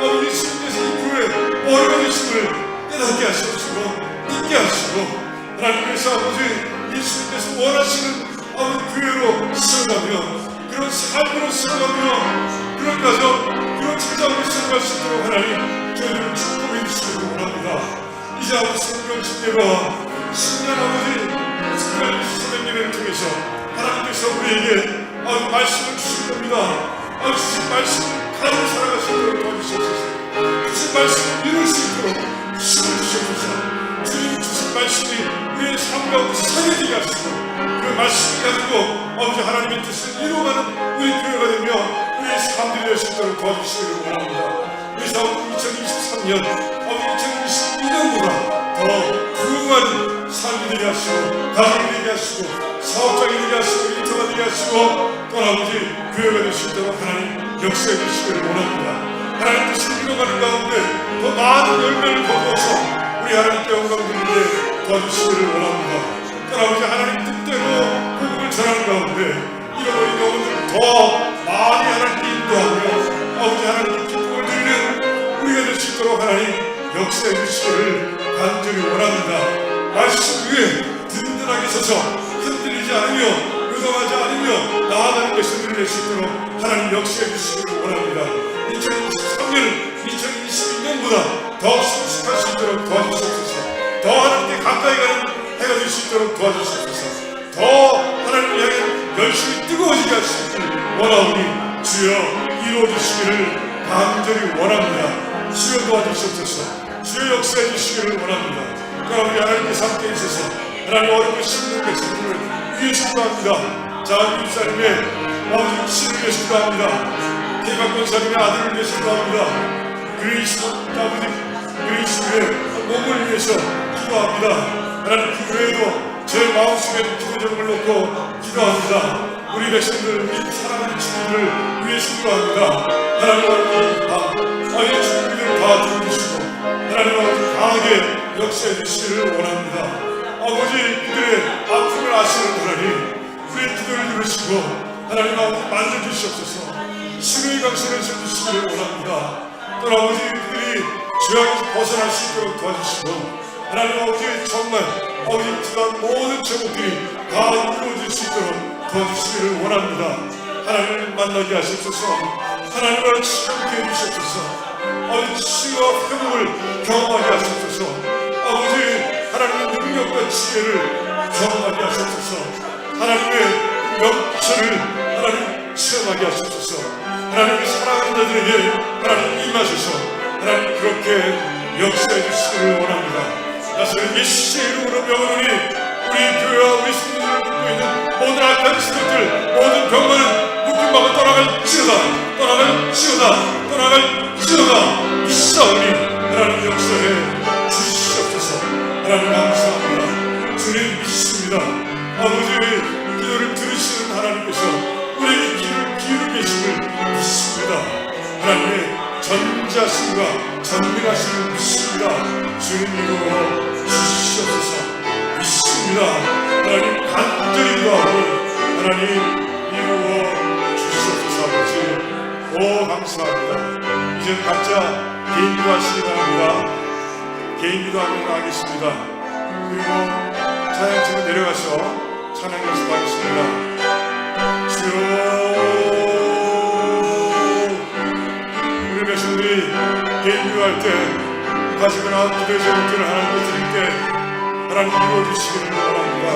아버지 예수님께서 이 교회 머리가 되심을 깨닫게 하시옵시고 믿게 하시고 하나님께서 아버지 예수님께서 원하시는 아버지 교회로 세워가며 그런 삶으로 세워가며 그런 가정 그런 직장으로 세워갈 수 있도록 하나님 저희들을 축복해 주시기 원합니다. 이제 아버지 성경 집회와 신년 아버지 특별 수백 예배를 통해서 하나님께서 우리에게 아버지 말씀을 주실 겁니다. 아버지 주신 말씀을 가지고 살아갈 수 있도록 도와주시옵소서. 주신 말씀을 이룰 수 있도록 힘을 주시옵소서. 주님 주신 말씀이 우리의 삶 가운데 새겨지게 하시고 그 말씀을 가지고 아버지 하나님의 뜻을 이루어가는 우리 교회가 되며 우리의 삶들이 될 수 있도록 도와주시기를 원합니다. 그래서 2023년 아버지 2022년보다 더 부흥한 삶이 되게 하시고 가정이 되게 하시고 사업장이 되게 하시고 일터가 되게 하시고 또 아버지 교회가 될 수 있도록 하나님 역사해 주시기를 원합니다. 하나님 뜻을 이루어가는 가운데 더 많은 열매를 거두어서 우리 하나님께 영광 드리게 도와주시기를 원합니다. 또 아버지 하나님 뜻대로 복음을 전하는 가운데 잃어버린 영혼들을 더 많이 하나님께 인도하며 아버지 하나님께 기쁨을 드리는 우리가 될 수 있도록 하나님 역사해 주시기를 간절히 원합니다. 말씀 위에 든든하게 서서 흔들리지 않으며 요동하지 않으며 나아가는 것을 드릴 수 있도록 하나님 역사해 주시기를 원합니다. 2023년은 2022년보다 더 성숙할 수 있도록 도와주시옵소서. 더 하나님께 가까이 가는 해가 될 수 있도록 도와주시옵소서. 더 하나님을 향해 열심히 뜨거워지게 하시길 원하오니 주여 이루어주시기를 간절히 원합니다. 주여 도와주시옵소서. 주여 역사해 주시기를 원합니다. 그러나 우리 하나님께서 함께 있어서 하나님 어렵게 심는 백성들을 위해서 기도합니다. 자 입사님의 아버지 육신을 위해서 기도합니다. 대박권사님의 아들을 위해서 기도합니다. 그리스 아버지 그리스도의 몸을 위해서 기도합니다. 하나님 그 외에도 제 마음속에 기도 제목을 놓고 기도합니다. 우리 백성들, 우리 사랑하는 친구들을 위해서 기도합니다. 하나님 아버지 아버지 친구들을 다 도와주시고 하나님 아버지 강하게 역사해 주시기를 원합니다. 아버지 그들의 아픔을 아시는 하나님 우리의 기도를 들으시고 하나님 아버지 만져주시옵소서. 신의 강선을 써주시기를 원합니다. 또 아버지 그들이 죄악에서 벗어날 수 있도록 도와주시고 하나님 아버지 정말 아버지 기도한 모든 제목들이 다 이루어질 수 있도록 도와주시기를 원합니다. 하나님을 만나게 하시옵소서. 하나님을 치유하게 해주시옵소서. 아버지 치유와 회복을 경험하게 하시옵소서. 아버지 하나님의 능력과 지혜를 경험하게 하옵소서. 하나님의 영천을 하나님 체험하게 하옵소서. 하나님의 사랑하는 자들에게 하나님 임하셔서 하나님 그렇게 역사해 주시기를 원합니다. 나서는 예수의 이름으로 명하노니 우리 교회와 우리 성도들을 듣고 있는 모든 악한 세력들, 모든 병만은 묶임하고 떠나갈지어다, 떠나갈지어다, 떠나갈지어다. 믿사오니 하나님 역사해 주시옵소서. 하나님 감사합니다. 주님 믿습니다. 아버지 기도를 들으시는 하나님께서 우리에게 귀를 기울여 계심을 믿습니다. 하나님의 전자신과 전능하심을 믿습니다. 주님 이루어 주시옵소서. 믿습니다. 하나님 간절히 기도하니 하나님 이루어 주시옵소서. 아버지 오 감사합니다. 이제 각자 개인 기도하시기 바랍니다. 개인 기도하면 하겠습니다. 그리고 찬양팀은 내려가서 찬양 연습하겠습니다. 주여 우리 백성들이 개인 기도할 때 가지거나 기도의 제목들을 하나님께 드릴 때 하나님 이루어주시기를 원합니다.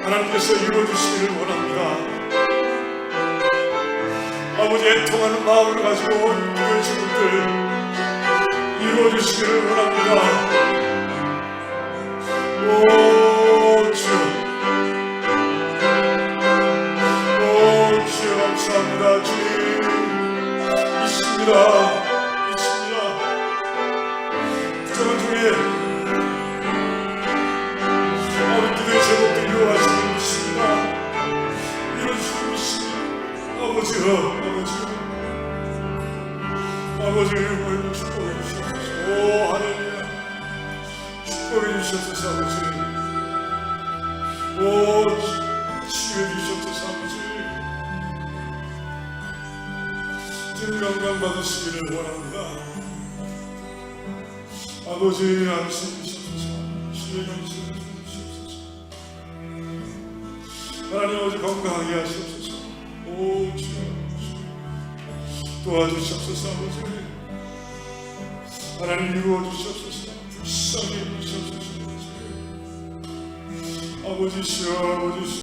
하나님께서 이루어주시기를 원합니다. 아버지 애통하는 마음을 가지고 기도의 제목들 이루어주시기를 원합니다. 오 주여, 오 주여 감사합니다. 주님 있습니다. 특정한 중에 기도의 제목도 이루어가시는 믿습니다. 이루어주시는 믿습니다. 아버지여, 아버지를 보이고 축복해 주시옵소서. 오 하나님 축복해 주시옵소서. 아버지 오 치유해 주시옵소서. 아버지 주님 영광 받으시기를 원합니다. 아버지 안심 주시옵소서. 치유해 주시옵소서. 하나님 아버지 건강하게 하시옵소서. 오 주여 도와주시옵소서. 아버지 하나님 이루어주시옵소서. 불쌍히 해주시옵소서. 아버지 시여, 아버지 시여.